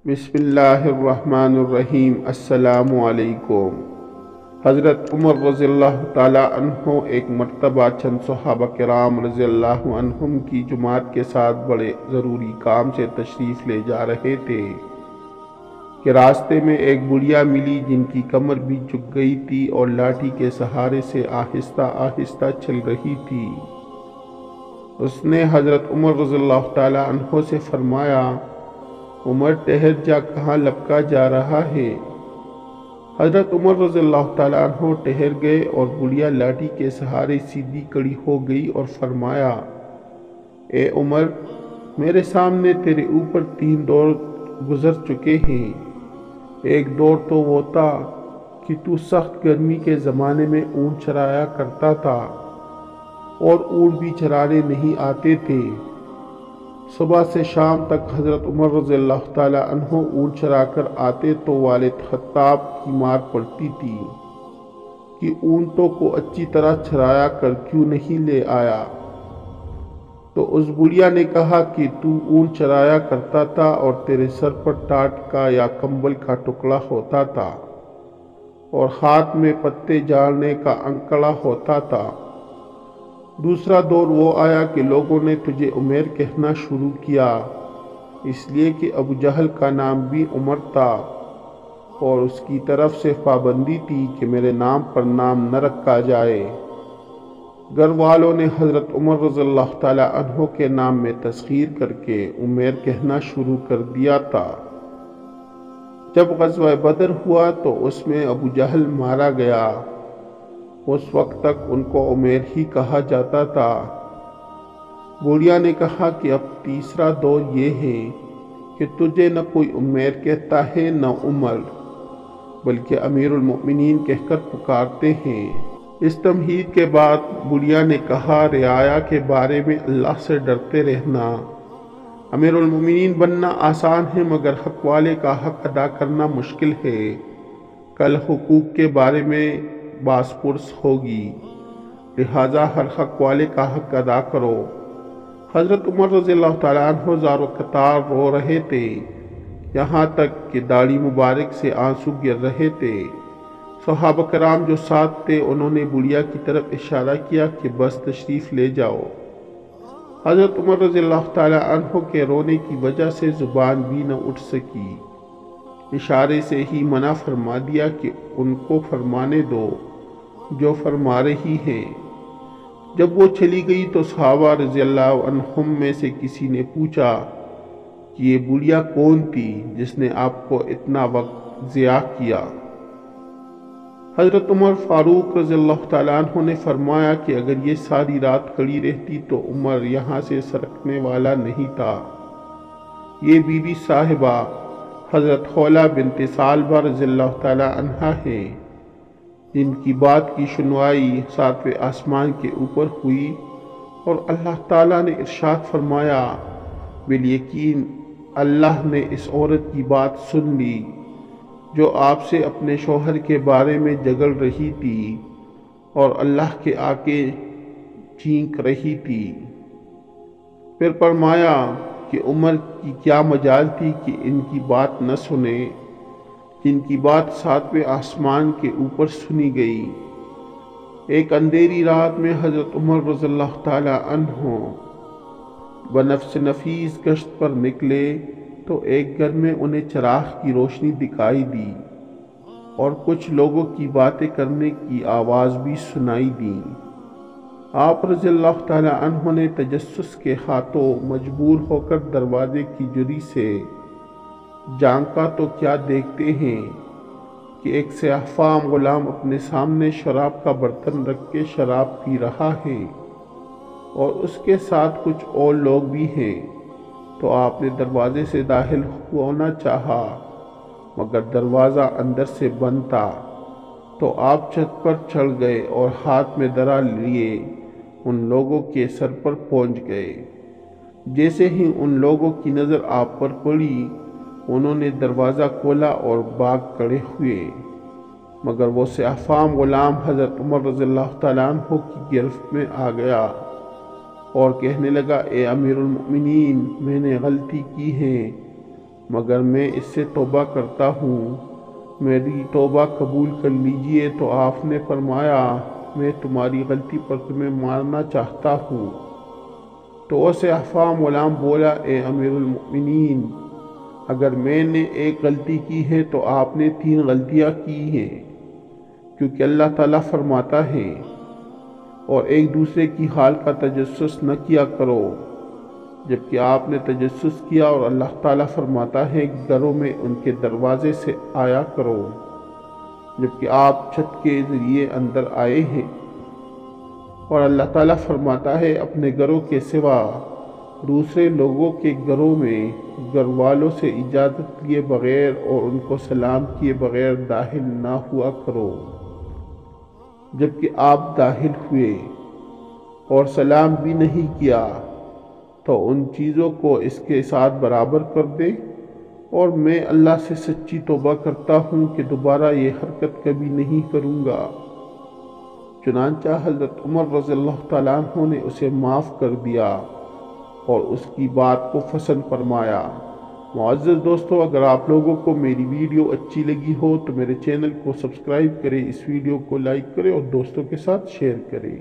بسم اللہ الرحمن الرحیم۔ السلام علیکم۔ حضرت عمر رضی اللہ تعالیٰ عنہ ایک مرتبہ چند صحابہ کرام رضی اللہ عنہم کی جماعت کے ساتھ بڑے ضروری کام سے تشریف لے جا رہے تھے کہ راستے میں ایک بڑھیا ملی جن کی کمر بھی جھک گئی تھی اور لاٹھی کے سہارے سے آہستہ آہستہ چل رہی تھی۔ اس نے حضرت عمر رضی اللہ تعالیٰ عنہ سے فرمایا، عمر ٹھہر جا، کہاں لپکا جا رہا ہے؟ حضرت عمر رضی اللہ تعالیٰ عنہ ٹھہر گئے اور بڑھیا لاٹھی کے سہارے سیدھی کڑی ہو گئی اور فرمایا، اے عمر، میرے سامنے تیرے اوپر 3 دور گزر چکے ہیں۔ ایک دور تو وہ تھا کہ تو سخت گرمی کے زمانے میں اونٹ چرایا کرتا تھا اور اونٹ بھی چرانے نہیں آتے تھے۔ صبح سے شام تک حضرت عمر رضی اللہ تعالیٰ عنہ اونٹ چرا کر آتے تو والد خطاب کی مار پڑتی تھی کہ اونٹوں کو اچھی طرح چرایا کر کیوں نہیں لے آیا؟ تو اس بڑھیا نے کہا کہ تو اونٹ چرایا کرتا تھا اور تیرے سر پر ٹاٹ کا یا کمبل کا ٹکڑا ہوتا تھا اور ہاتھ میں پتے جاڑنے کا انکڑا ہوتا تھا۔ دوسرا دور وہ آیا کہ لوگوں نے تجھے عمیر کہنا شروع کیا، اس لیے کہ ابو جہل کا نام بھی عمر تھا اور اس کی طرف سے پابندی تھی کہ میرے نام پر نام نہ رکھا جائے۔ گھر والوں نے حضرت عمر رضی اللہ تعالیٰ عنہ کے نام میں تسخیر کر کے عمیر کہنا شروع کر دیا تھا۔ جب غزوہ بدر ہوا تو اس میں ابو جہل مارا گیا۔ اس وقت تک ان کو عمیر ہی کہا جاتا تھا۔ بوڑھیا نے کہا کہ اب تیسرا دور یہ ہے کہ تجھے نہ کوئی عمیر کہتا ہے نہ عمر، بلکہ امیر المؤمنین کہہ کر پکارتے ہیں۔ اس تمہید کے بعد بوڑھیا نے کہا، رعایا کے بارے میں اللہ سے ڈرتے رہنا۔ امیر المؤمنین بننا آسان ہے مگر حق والے کا حق ادا کرنا مشکل ہے۔ کل حقوق کے بارے میں باس پرس ہوگی، لہٰذا ہر حق والے کا حق ادا کرو۔ حضرت عمر رضی اللہ تعالیٰ عنہ زار و قطار رو رہے تھے، یہاں تک کہ داڑھی مبارک سے آنسو گر رہے تھے۔ صحابہ کرام جو ساتھ تھے انہوں نے بڑھیا کی طرف اشارہ کیا کہ بس تشریف لے جاؤ۔ حضرت عمر رضی اللہ تعالیٰ عنہ کے رونے کی وجہ سے زبان بھی نہ اٹھ سکی، اشارے سے ہی منع فرما دیا کہ ان کو فرمانے دو جو فرما رہی ہیں۔ جب وہ چلی گئی تو صحابہ رضی اللہ عنہم میں سے کسی نے پوچھا کہ یہ بڑھیا کون تھی جس نے آپ کو اتنا وقت ضیاع کیا؟ حضرت عمر فاروق رضی اللہ تعالیٰ عنہ نے فرمایا کہ اگر یہ ساری رات کھڑی رہتی تو عمر یہاں سے سرکنے والا نہیں تھا۔ یہ بی بی صاحبہ حضرت خولہ بنت ثعلبہ رضی اللہ تعالیٰ عنہا ہیں، جن کی بات کی سنوائی 7ویں آسمان کے اوپر ہوئی اور اللہ تعالیٰ نے ارشاد فرمایا، بالیقین اللہ نے اس عورت کی بات سن لی جو آپ سے اپنے شوہر کے بارے میں جھگڑ رہی تھی اور اللہ کے آگے چیخ رہی تھی۔ پھر فرمایا کہ عمر کی کیا مجال تھی کہ ان کی بات نہ سنے جن کی بات 7ویں آسمان کے اوپر سنی گئی۔ ایک اندھیری رات میں حضرت عمر رضی اللہ تعالیٰ عنہ بنفس نفیس گشت پر نکلے تو ایک گھر میں انہیں چراغ کی روشنی دکھائی دی اور کچھ لوگوں کی باتیں کرنے کی آواز بھی سنائی دی۔ آپ رضی اللہ تعالیٰ عنہ نے تجسس کے ہاتھوں مجبور ہو کر دروازے کی جری سے جھانکا تو کیا دیکھتے ہیں کہ ایک سیاہ فام غلام اپنے سامنے شراب کا برتن رکھ کے شراب پی رہا ہے اور اس کے ساتھ کچھ اور لوگ بھی ہیں۔ تو آپ نے دروازے سے داخل ہونا چاہا مگر دروازہ اندر سے بند تھا، تو آپ چھت پر چڑھ گئے اور ہاتھ میں درا لیے ان لوگوں کے سر پر پہنچ گئے۔ جیسے ہی ان لوگوں کی نظر آپ پر پڑی انہوں نے دروازہ کھولا اور بھاگ کھڑے ہوئے، مگر وہ سیاہ فام غلام حضرت عمر رضی اللہ تعالیٰ عنہ کی گرفت میں آ گیا اور کہنے لگا، اے امیر المؤمنین، میں نے غلطی کی ہے مگر میں اس سے توبہ کرتا ہوں، میری توبہ قبول کر لیجئے۔ تو آپ نے فرمایا میں تمہاری غلطی پر تمہیں مارنا چاہتا ہوں۔ تو اس احفام غلام بولا اے امیر المؤمنین، اگر میں نے ایک غلطی کی ہے تو آپ نے 3 غلطیاں کی ہیں، کیونکہ اللہ تعالیٰ فرماتا ہے اور ایک دوسرے کی حال کا تجسس نہ کیا کرو، جبکہ آپ نے تجسس کیا، اور اللہ تعالیٰ فرماتا ہے گھروں میں ان کے دروازے سے آیا کرو، جبکہ آپ چھت کے ذریعے اندر آئے ہیں، اور اللہ تعالیٰ فرماتا ہے اپنے گھروں کے سوا دوسرے لوگوں کے گھروں میں گھر والوں سے اجازت لیے بغیر اور ان کو سلام کیے بغیر داخل نہ ہوا کرو، جبکہ آپ داخل ہوئے اور سلام بھی نہیں کیا تو ان چیزوں کو اس کے ساتھ برابر کر دے، اور میں اللہ سے سچی توبہ کرتا ہوں کہ دوبارہ یہ حرکت کبھی نہیں کروں گا۔ چنانچہ حضرت عمر رضی اللہ تعالیٰ عنہ نے اسے معاف کر دیا اور اس کی بات کو پسند فرمایا۔ معزز دوستو، اگر آپ لوگوں کو میری ویڈیو اچھی لگی ہو تو میرے چینل کو سبسکرائب کریں، اس ویڈیو کو لائک کریں اور دوستوں کے ساتھ شیئر کریں۔